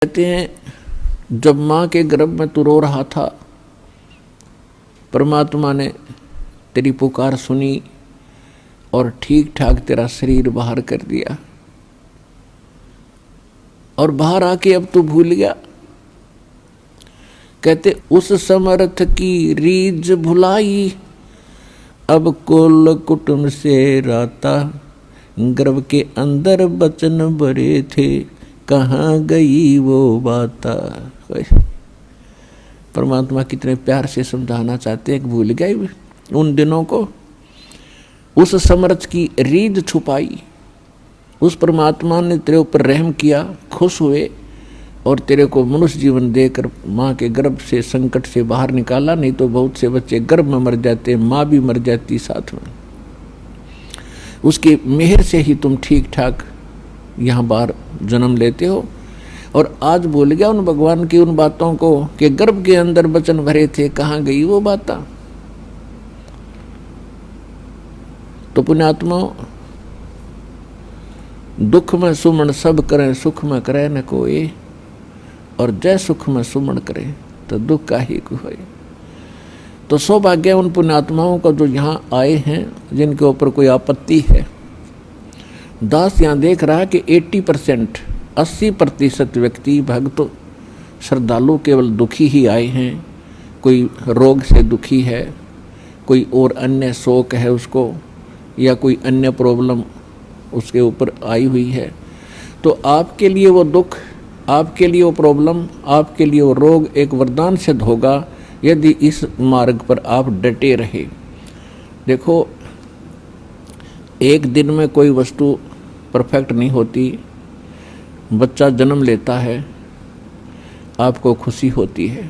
कहते हैं जब माँ के गर्भ में तू रो रहा था, परमात्मा ने तेरी पुकार सुनी और ठीक ठाक तेरा शरीर बाहर कर दिया। और बाहर आके अब तू भूल गया। कहते उस समर्थ की रीझ भुलाई, अब कुल कुटुंब से राता, गर्भ के अंदर बचन भरे थे, कहाँ गई वो बाता। परमात्मा कितने प्यार से समझाना चाहते हैं कि भूल गए उन दिनों को। उस समर्थ की रीझ छुपाई, उस परमात्मा ने तेरे ऊपर रहम किया, खुश हुए और तेरे को मनुष्य जीवन देकर माँ के गर्भ से संकट से बाहर निकाला। नहीं तो बहुत से बच्चे गर्भ में मर जाते, माँ भी मर जाती साथ में। उसकी मेहर से ही तुम ठीक ठाक यहाँ बाहर जन्म लेते हो। और आज भूल गया उन भगवान की उन बातों को कि गर्भ के अंदर बचन भरे थे, कहाँ गई वो बात। तो पुण्यात्मा, दुख में सुमन सब करें, सुख में करे न कोई, और जय सुख में सुमन करे तो दुख का ही कोई। तो सौभाग्य उन पुण्यात्माओं का जो यहाँ आए हैं, जिनके ऊपर कोई आपत्ति है। दास यहाँ देख रहा है कि 80% व्यक्ति भक्त श्रद्धालु केवल दुखी ही आए हैं। कोई रोग से दुखी है, कोई और अन्य शोक है उसको, या कोई अन्य प्रॉब्लम उसके ऊपर आई हुई है। तो आपके लिए वो दुख, आपके लिए वो प्रॉब्लम, आपके लिए वो रोग एक वरदान सिद्ध होगा यदि इस मार्ग पर आप डटे रहे। देखो, एक दिन में कोई वस्तु परफेक्ट नहीं होती। बच्चा जन्म लेता है, आपको खुशी होती है,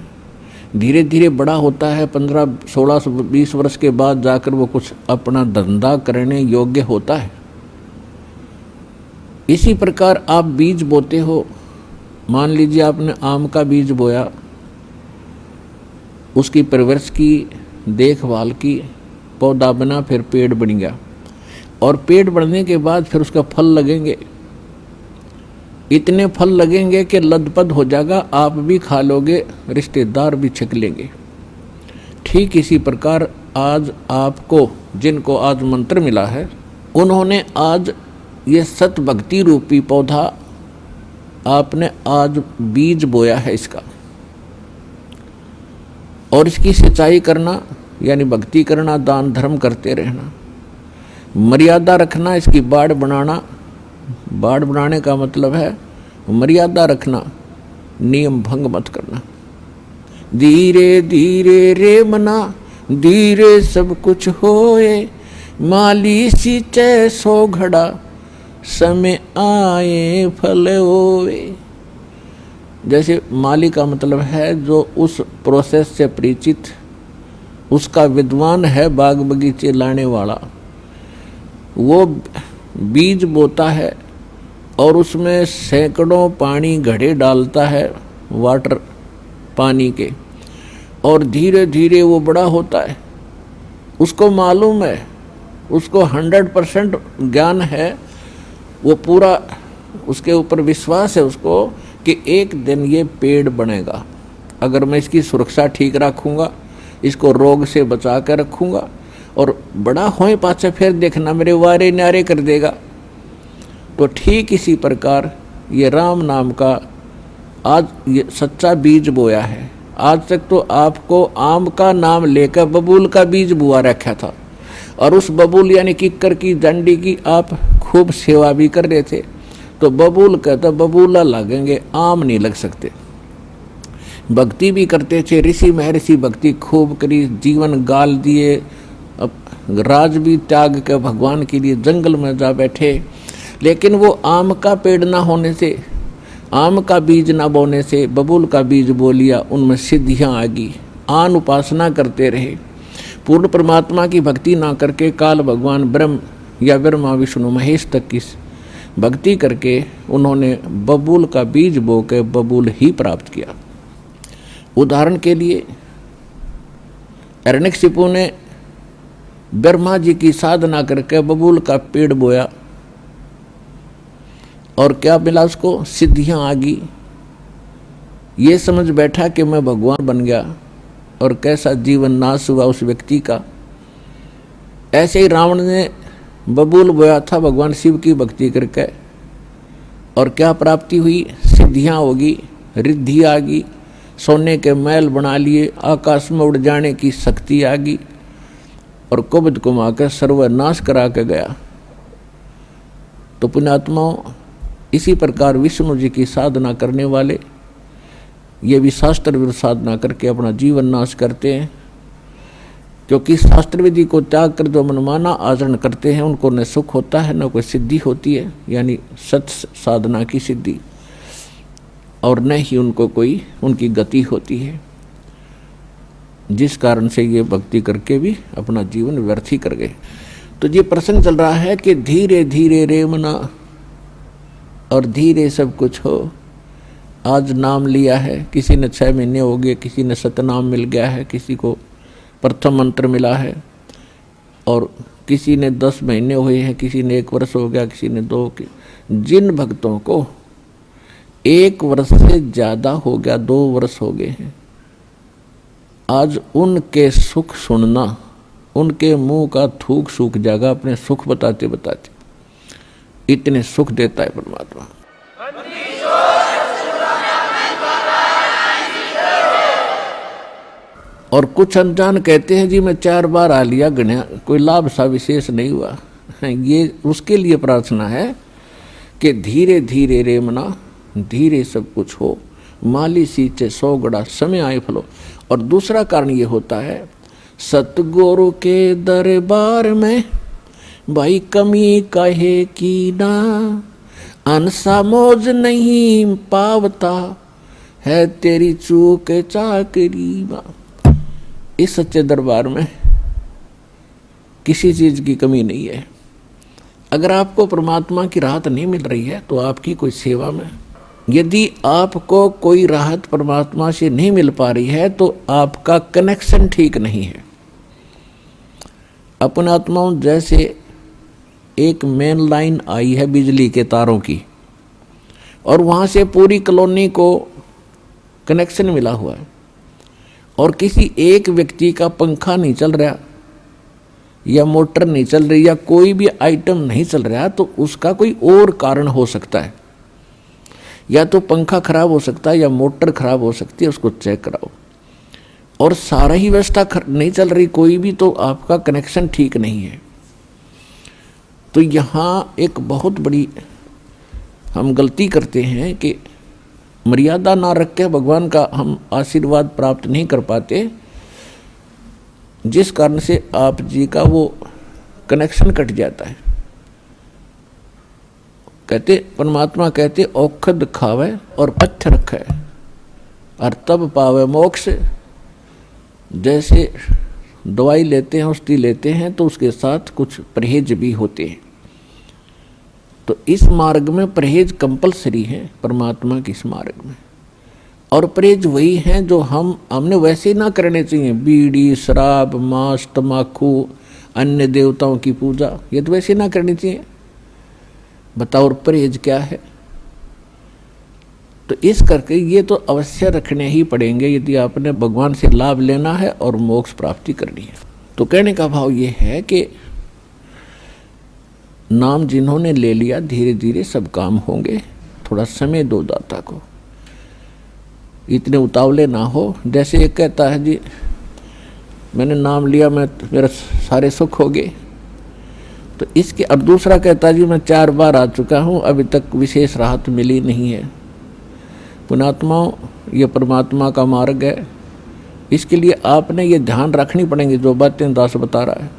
धीरे धीरे बड़ा होता है, 15, 16, 20 वर्ष के बाद जाकर वो कुछ अपना धंधा करने योग्य होता है। इसी प्रकार आप बीज बोते हो। मान लीजिए आपने आम का बीज बोया, उसकी परवरिश की, देखभाल की, पौधा बना, फिर पेड़ बन गया। और पेड़ बढ़ने के बाद फिर उसका फल लगेंगे। इतने फल लगेंगे कि लदपद हो जाएगा, आप भी खा लोगे, रिश्तेदार भी छक लेंगे। ठीक इसी प्रकार आज आपको, जिनको आज मंत्र मिला है, उन्होंने आज ये सत भक्ति रूपी पौधा आपने आज बीज बोया है इसका। और इसकी सिंचाई करना यानी भक्ति करना, दान धर्म करते रहना, मर्यादा रखना, इसकी बाड़ बनाना। बाड़ बनाने का मतलब है मर्यादा रखना, नियम भंग मत करना। धीरे धीरे रे मना, धीरे सब कुछ होए, माली सींचे सो घड़ा, समय आए फल होए। जैसे माली का मतलब है जो उस प्रोसेस से परिचित, उसका विद्वान है, बाग बगीचे लाने वाला। वो बीज बोता है और उसमें सैकड़ों पानी घड़े डालता है, वाटर पानी के, और धीरे धीरे वो बड़ा होता है। उसको मालूम है, उसको 100% ज्ञान है, वो पूरा उसके ऊपर विश्वास है उसको कि एक दिन ये पेड़ बनेगा। अगर मैं इसकी सुरक्षा ठीक रखूँगा, इसको रोग से बचा कर रखूँगा, और बड़ा होए पाछे फिर देखना मेरे वारे न्यारे कर देगा। तो ठीक इसी प्रकार ये राम नाम का आज ये सच्चा बीज बोया है। आज तक तो आपको आम का नाम लेकर बबूल का बीज बुआ रखा था, और उस बबूल यानी किक्कर की डंडी की आप खूब सेवा भी कर रहे थे। तो बबूल कहता बबूला लगेंगे, आम नहीं लग सकते। भक्ति भी करते थे, ऋषि महर्षि भक्ति खूब करी, जीवन गाल दिए, राज भी त्याग के भगवान के लिए जंगल में जा बैठे। लेकिन वो आम का पेड़ ना होने से, आम का बीज ना बोने से बबूल का बीज बो लिया, उनमें सिद्धियां आ गई। आन उपासना करते रहे, पूर्ण परमात्मा की भक्ति ना करके काल भगवान ब्रह्म या ब्रह्मा विष्णु महेश तक की भक्ति करके उन्होंने बबूल का बीज बो के बबूल ही प्राप्त किया। उदाहरण के लिए हिरण्यकशिपु ने ब्रह्मा जी की साधना करके बबूल का पेड़ बोया, और क्या मिला उसको? सिद्धियां आ गई। ये समझ बैठा कि मैं भगवान बन गया और कैसा जीवन नाश हुआ उस व्यक्ति का। ऐसे ही रावण ने बबूल बोया था भगवान शिव की भक्ति करके, और क्या प्राप्ति हुई? सिद्धियां होगी, रिद्धि आ गई, सोने के महल बना लिए, आकाश में उड़ जाने की शक्ति आ गई, और कुबद को माकर सर्वनाश करा के गया। तो पुण्यात्माओं, इसी प्रकार विष्णु जी की साधना करने वाले ये भी शास्त्र विरुद्ध साधना करके अपना जीवन नाश करते हैं, क्योंकि शास्त्र विधि को त्याग कर जो मनमाना आचरण करते हैं उनको न सुख होता है न कोई सिद्धि होती है, यानी सत्य साधना की सिद्धि, और न ही उनको कोई उनकी गति होती है, जिस कारण से ये भक्ति करके भी अपना जीवन व्यर्थ ही कर गए। तो ये प्रसंग चल रहा है कि धीरे धीरे रे मना और धीरे सब कुछ हो। आज नाम लिया है, किसी ने 6 महीने हो गए, किसी ने सतनाम मिल गया है, किसी को प्रथम मंत्र मिला है, और किसी ने 10 महीने हुए हैं, किसी ने 1 वर्ष हो गया, किसी ने 2। जिन भक्तों को 1 वर्ष से ज़्यादा हो गया, 2 वर्ष हो गए हैं, आज उनके सुख सुनना, उनके मुंह का थूक सूख जाएगा अपने सुख बताते बताते। इतने सुख देता है परमात्मा। और कुछ अनजान कहते हैं जी मैं 4 बार आ लिया गण्या, कोई लाभ सा विशेष नहीं हुआ। ये उसके लिए प्रार्थना है कि धीरे धीरे रे मना, धीरे सब कुछ हो, माली सींचे 100 गड़ा, समय आए फलो। और दूसरा कारण ये होता है, सतगुरु के दरबार में भाई कमी कहे की ना, अनसा मौज नहीं पावता है तेरी चूक चाकरी माँ। इस सच्चे दरबार में किसी चीज की कमी नहीं है। अगर आपको परमात्मा की राहत नहीं मिल रही है तो आपकी कोई सेवा में, यदि आपको कोई राहत परमात्मा से नहीं मिल पा रही है तो आपका कनेक्शन ठीक नहीं है। अपने आत्माओं, जैसे एक मेन लाइन आई है बिजली के तारों की, और वहां से पूरी कॉलोनी को कनेक्शन मिला हुआ है, और किसी एक व्यक्ति का पंखा नहीं चल रहा या मोटर नहीं चल रही या कोई भी आइटम नहीं चल रहा, तो उसका कोई और कारण हो सकता है। या तो पंखा खराब हो सकता है या मोटर खराब हो सकती है, उसको चेक कराओ। और सारा ही व्यवस्था नहीं चल रही कोई भी, तो आपका कनेक्शन ठीक नहीं है। तो यहाँ एक बहुत बड़ी हम गलती करते हैं कि मर्यादा ना रख के भगवान का हम आशीर्वाद प्राप्त नहीं कर पाते, जिस कारण से आप जी का वो कनेक्शन कट जाता है। कहते परमात्मा कहते औखद खावे और पथ्य रखे और तब पावे मोक्ष। जैसे दवाई लेते हैं, औषधि लेते हैं, तो उसके साथ कुछ परहेज भी होते हैं। तो इस मार्ग में परहेज कंपलसरी है परमात्मा के इस मार्ग में। और परहेज वही हैं जो हमने वैसे ही ना करने चाहिए। बीड़ी, शराब, मांस, तम्बाकू, अन्य देवताओं की पूजा, ये तो वैसे ही ना करनी चाहिए। बताओ और परहेज क्या है? तो इस करके ये तो अवश्य रखने ही पड़ेंगे यदि आपने भगवान से लाभ लेना है और मोक्ष प्राप्ति करनी है। तो कहने का भाव ये है कि नाम जिन्होंने ले लिया, धीरे धीरे सब काम होंगे। थोड़ा समय दो दाता को, इतने उतावले ना हो। जैसे एक कहता है जी मैंने नाम लिया, मेरा सारे सुख हो गए, तो इसके। और दूसरा कहता है जी मैं 4 बार आ चुका हूँ, अभी तक विशेष राहत मिली नहीं है। पुण्यात्माओं, ये परमात्मा का मार्ग है, इसके लिए आपने ये ध्यान रखनी पड़ेंगी जो बातें दास बता रहा है।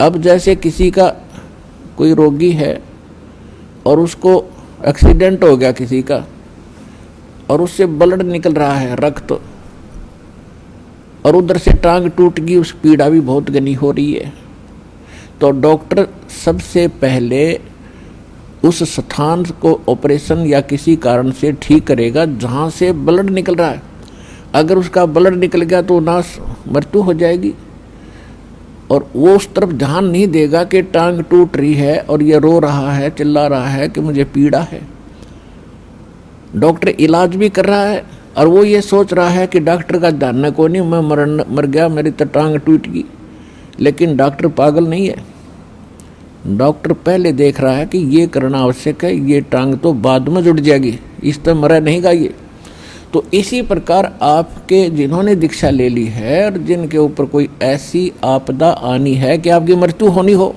अब जैसे किसी का कोई रोगी है और उसको एक्सीडेंट हो गया किसी का, और उससे ब्लड निकल रहा है, रक्त, और उधर से टांग टूट गई, उस पीड़ा भी बहुत घनी हो रही है, तो डॉक्टर सबसे पहले उस स्थान को ऑपरेशन या किसी कारण से ठीक करेगा जहाँ से ब्लड निकल रहा है। अगर उसका ब्लड निकल गया तो नाश मृत्यु हो जाएगी, और वो उस तरफ ध्यान नहीं देगा कि टांग टूट रही है और ये रो रहा है, चिल्ला रहा है कि मुझे पीड़ा है। डॉक्टर इलाज भी कर रहा है और वो ये सोच रहा है कि डॉक्टर का ध्यान न को नहीं, मैं मर गया, मेरी तो टांग टूट गई। लेकिन डॉक्टर पागल नहीं है, डॉक्टर पहले देख रहा है कि ये करना आवश्यक है, ये टांग तो बाद में जुड़ जाएगी, इस तरह मरा नहीं गा ये। तो इसी प्रकार आपके जिन्होंने दीक्षा ले ली है और जिनके ऊपर कोई ऐसी आपदा आनी है कि आपकी मृत्यु होनी हो,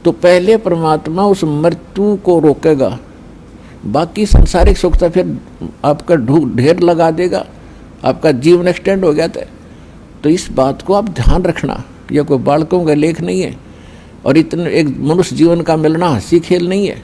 तो पहले परमात्मा उस मृत्यु को रोकेगा, बाकी सांसारिक सुख तो फिर आपका ढेर लगा देगा, आपका जीवन एक्सटेंड हो गया था। तो इस बात को आप ध्यान रखना, यह कोई बालकों का लेख नहीं है और इतने एक मनुष्य जीवन का मिलना हंसी खेल नहीं है।